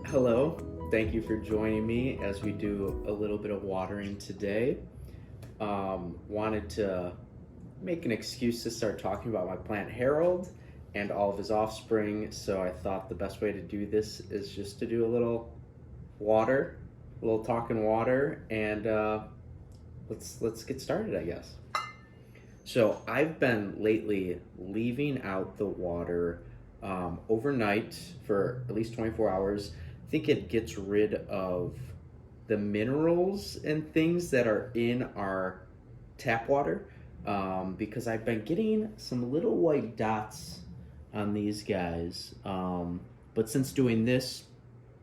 Hello, thank you for joining me as we do a little bit of watering today. Wanted to make an excuse to start talking about my plant Harold and all of his offspring, so I thought the best way to do this is just to do a little water, a little talking water, and let's get started, I guess. So I've been lately leaving out the water overnight for at least 24 hours. I think it gets rid of the minerals and things that are in our tap water because I've been getting some little white dots on these guys. But since doing this,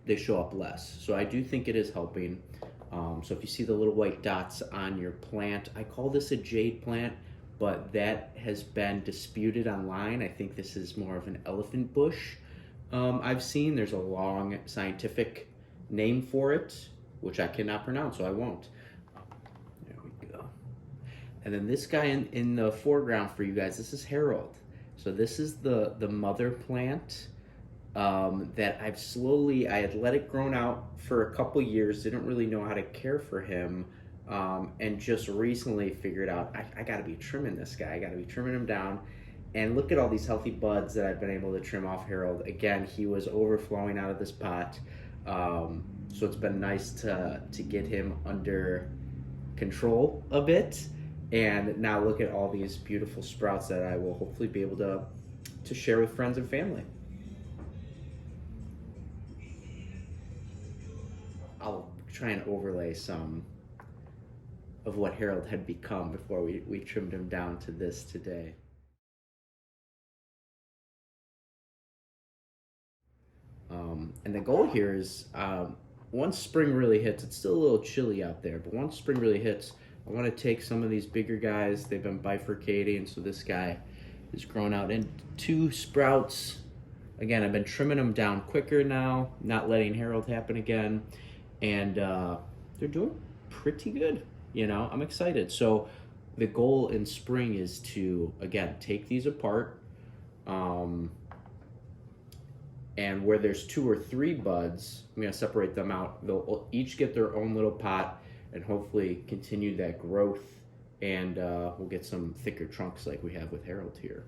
they show up less. So I do think it is helping. So if you see the little white dots on your plant, I call this a jade plant, but that has been disputed online. I think this is more of an elephant bush. I've seen there's a long scientific name for it, which I cannot pronounce, so I won't. There we go. And then this guy in the foreground for you guys, this is Harold. So this is the mother plant that I had let it grown out for a couple years, didn't really know how to care for him, and just recently figured out I gotta be trimming this guy. I gotta be trimming him down. And look at all these healthy buds that I've been able to trim off Harold. Again, he was overflowing out of this pot. So it's been nice to get him under control a bit. And now look at all these beautiful sprouts that I will hopefully be able to share with friends and family. I'll try and overlay some of what Harold had become before we trimmed him down to this today. And the goal here is once spring really hits, it's still a little chilly out there, but once spring really hits, I want to take some of these bigger guys. They've been bifurcating, so this guy is grown out in 2 sprouts. Again, I've been trimming them down quicker now, not letting Harold happen again, and they're doing pretty good. You know, I'm excited. So the goal in spring is to, again, take these apart, and where there's 2 or 3 buds, I'm gonna separate them out. They'll each get their own little pot and hopefully continue that growth, and we'll get some thicker trunks like we have with Harold here.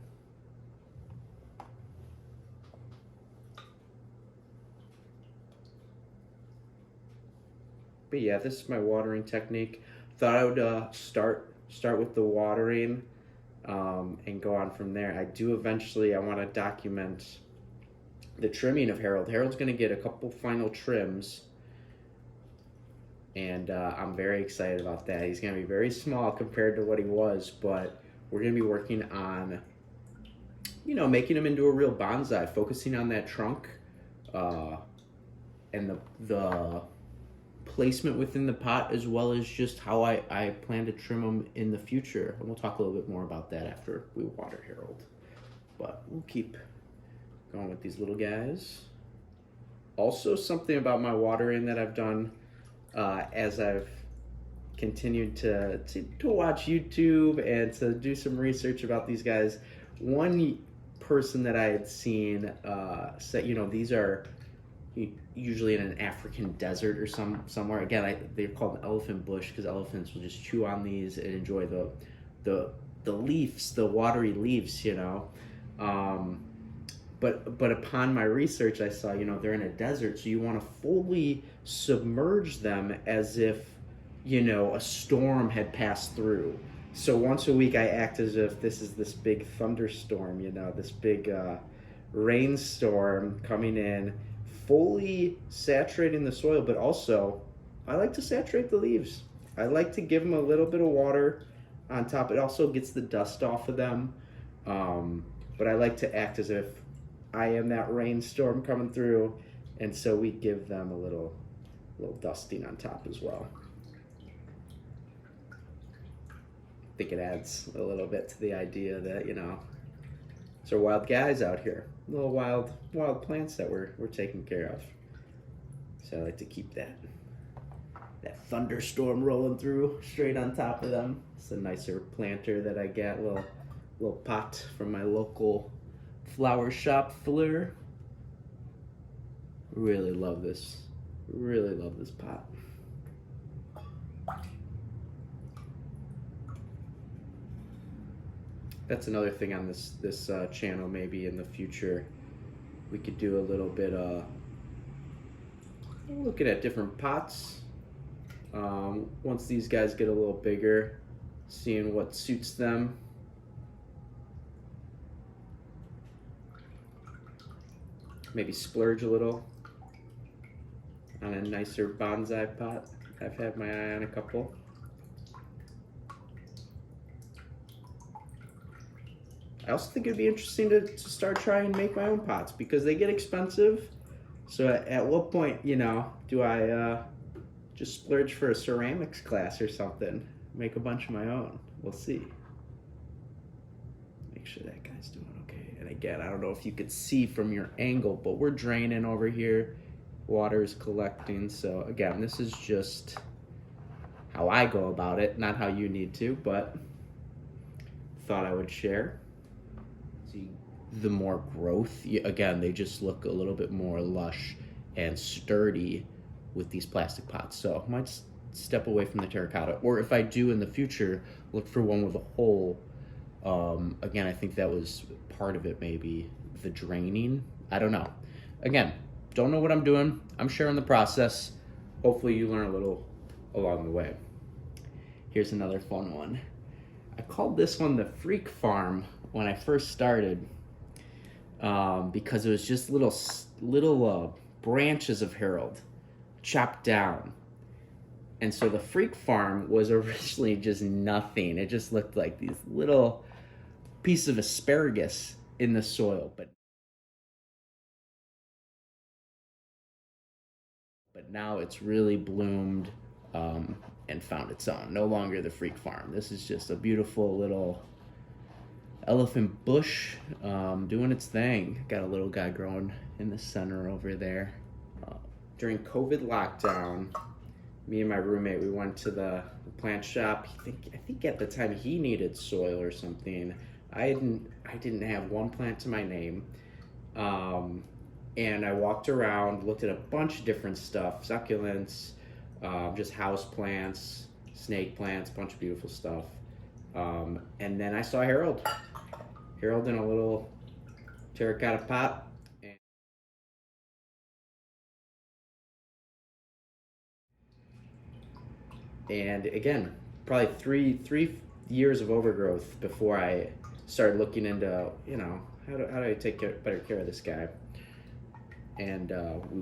But yeah, this is my watering technique. Thought I would start with the watering and go on from there. I want to document the trimming of Harold. Harold's going to get a couple final trims, and I'm very excited about that. He's going to be very small compared to what he was, but we're going to be working on, you know, making him into a real bonsai, focusing on that trunk and the placement within the pot, as well as just how I plan to trim them in the future. And we'll talk a little bit more about that after we water Harold. But we'll keep going with these little guys. Also, something about my watering that I've done as I've continued to watch YouTube and to do some research about these guys. One person that I had seen said, you know, these are usually in an African desert or somewhere. Again, they're called an elephant bush because elephants will just chew on these and enjoy the leaves, the watery leaves, you know. But upon my research, I saw, you know, they're in a desert, so you want to fully submerge them as if, you know, a storm had passed through. So once a week, I act as if this is this big thunderstorm, you know, this big rainstorm coming in, fully saturating the soil, but also I like to saturate the leaves. I like to give them a little bit of water on top. It also gets the dust off of them, but I like to act as if I am that rainstorm coming through, and so we give them a little dusting on top as well. I think it adds a little bit to the idea that, you know, these are wild guys out here, little wild plants that we're taking care of. So I like to keep that thunderstorm rolling through straight on top of them. It's a nicer planter that I get, little pot from my local flower shop Fleur. Really love this. Really love this pot. That's another thing on this channel. Maybe in the future, we could do a little bit looking at different pots. Once these guys get a little bigger, seeing what suits them. Maybe splurge a little on a nicer bonsai pot. I've had my eye on a couple. I also think it'd be interesting to start trying to make my own pots because they get expensive. So at what point, you know, do I just splurge for a ceramics class or something? Make a bunch of my own. We'll see. Make sure that guy's doing okay. And again, I don't know if you could see from your angle, but we're draining over here. Water is collecting. So again, this is just how I go about it, not how you need to, but thought I would share. See, the more growth, again, they just look a little bit more lush and sturdy with these plastic pots. So I might step away from the terracotta, or if I do in the future, look for one with a hole. Again, I think that was part of it, maybe the draining. I don't know. Again, don't know what I'm doing. I'm sharing the process. Hopefully you learn a little along the way. Here's another fun one. I called this one the Freak Farm when I first started because it was just little branches of Harold chopped down. And so the Freak Farm was originally just nothing. It just looked like these little pieces of asparagus in the soil. But now it's really bloomed and found its own. No longer the Freak Farm. This is just a beautiful little elephant bush doing its thing. Got a little guy growing in the center over there. During COVID lockdown, me and my roommate, we went to the plant shop. I think at the time he needed soil or something. I didn't have one plant to my name. And I walked around, looked at a bunch of different stuff, succulents, just house plants, snake plants, a bunch of beautiful stuff. And then I saw Harold in a little terracotta pot. And again, probably three years of overgrowth before I started looking into, you know, how do I take better care of this guy. And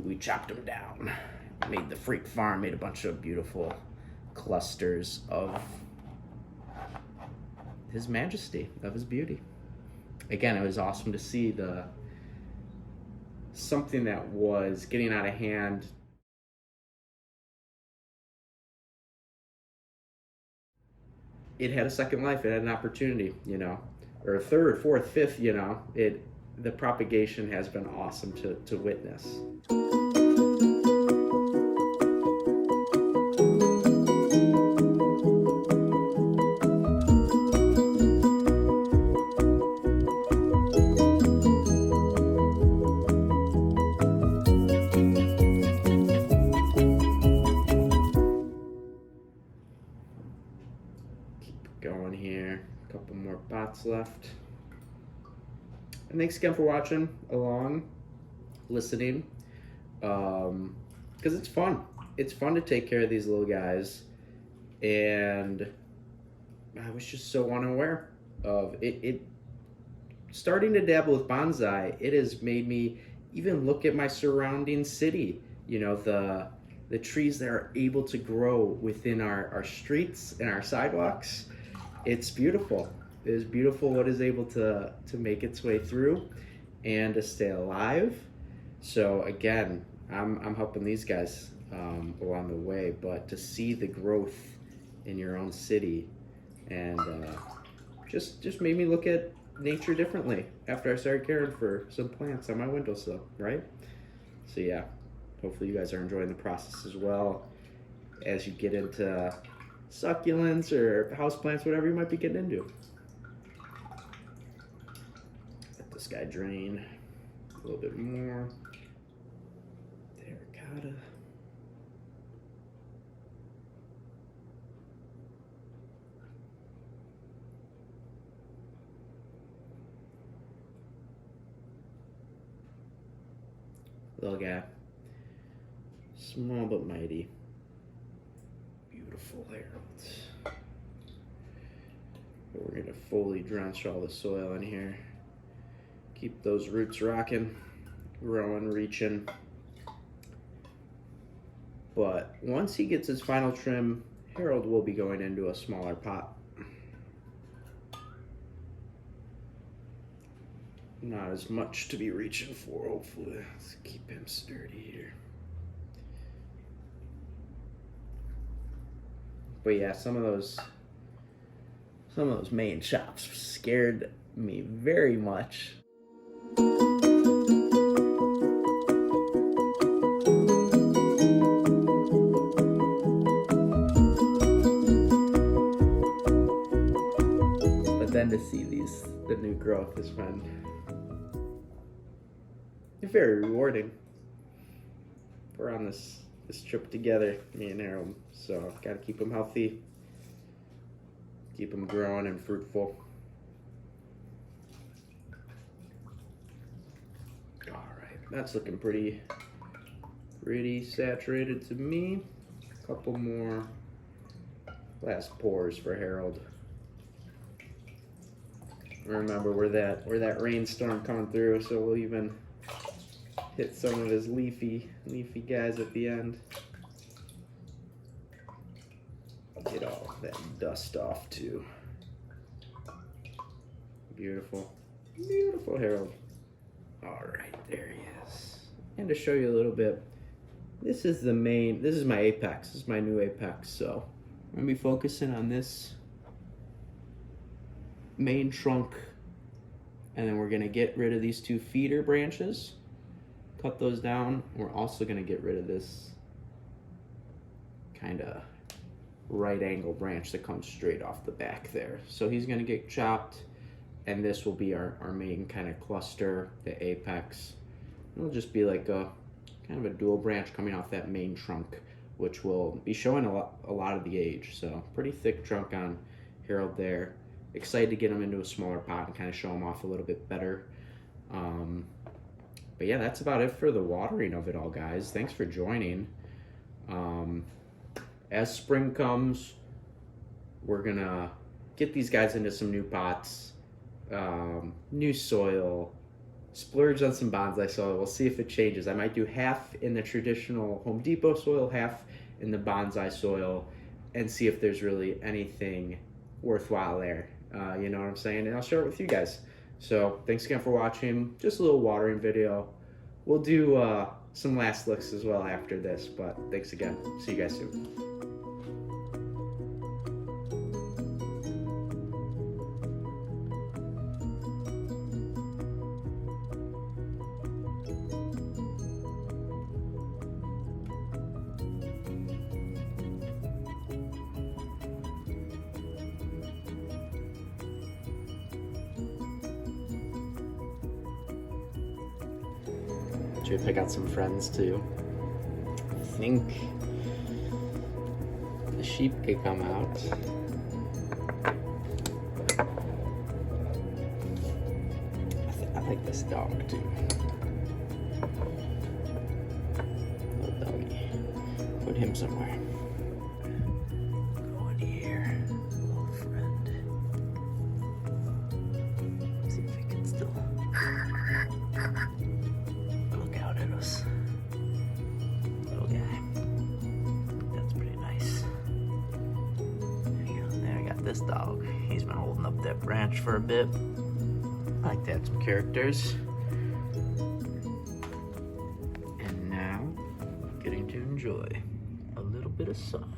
we chopped him down, made the Freak Farm, made a bunch of beautiful clusters of his majesty, of his beauty. Again, it was awesome to see something that was getting out of hand. It had a second life. It had an opportunity, you know, or a third, fourth, fifth, you know. The propagation has been awesome to witness. Keep going here. A couple more pots left. And thanks again for watching along, listening, because it's fun. It's fun to take care of these little guys, and I was just so unaware of it. Starting to dabble with bonsai, it has made me even look at my surrounding city. You know, the trees that are able to grow within our streets and our sidewalks. It's beautiful. It is beautiful what is able to make its way through and to stay alive. So again, I'm helping these guys along the way, but to see the growth in your own city and just made me look at nature differently after I started caring for some plants on my windowsill, right? So yeah, hopefully you guys are enjoying the process as well as you get into succulents or houseplants, whatever you might be getting into. Let this guy drain a little bit more. how to... Little guy. Small but mighty. Beautiful Harold. We're gonna fully drench all the soil in here. Keep those roots rocking, growing, reaching. But once he gets his final trim, Harold will be going into a smaller pot. Not as much to be reaching for, hopefully. Let's keep him sturdy here. But yeah, some of those main chops scared me very much. But then to see the new growth has been very rewarding. We're on this trip together, me and Harold, so gotta keep him healthy, keep him growing and fruitful. All right, that's looking pretty saturated to me. A couple more last pours for Harold. Remember, we're that rainstorm coming through, so we'll even hit some of his leafy guys at the end. Get all that dust off too. Beautiful, beautiful Harold. All right, there he is. And to show you a little bit, this is my apex. This is my new apex. So I'm gonna be focusing on this main trunk, and then we're gonna get rid of these two feeder branches. Cut those down. We're also going to get rid of this kind of right angle branch that comes straight off the back there. So he's going to get chopped, and this will be our main kind of cluster, the apex. It'll just be like a kind of a dual branch coming off that main trunk, which will be showing a lot of the age. So pretty thick trunk on Harold there. Excited to get him into a smaller pot and kind of show him off a little bit better. But yeah, that's about it for the watering of it all, guys. Thanks for joining. As spring comes, we're gonna get these guys into some new pots, new soil, splurge on some bonsai soil. We'll see if it changes. I might do half in the traditional Home Depot soil, half in the bonsai soil, and see if there's really anything worthwhile there. You know what I'm saying? And I'll share it with you guys. So thanks again for watching. Just a little watering video. We'll do some last looks as well after this, but thanks again. See you guys soon. Should we pick out some friends too? I think the sheep could come out. I like this dog too. Little doggy. Put him somewhere. Go in here, little friend. See if we can still look out at us. Little guy. That's pretty nice. There you go. There, I got this dog. He's been holding up that branch for a bit. I like to add some characters. And now, getting to enjoy a little bit of sun.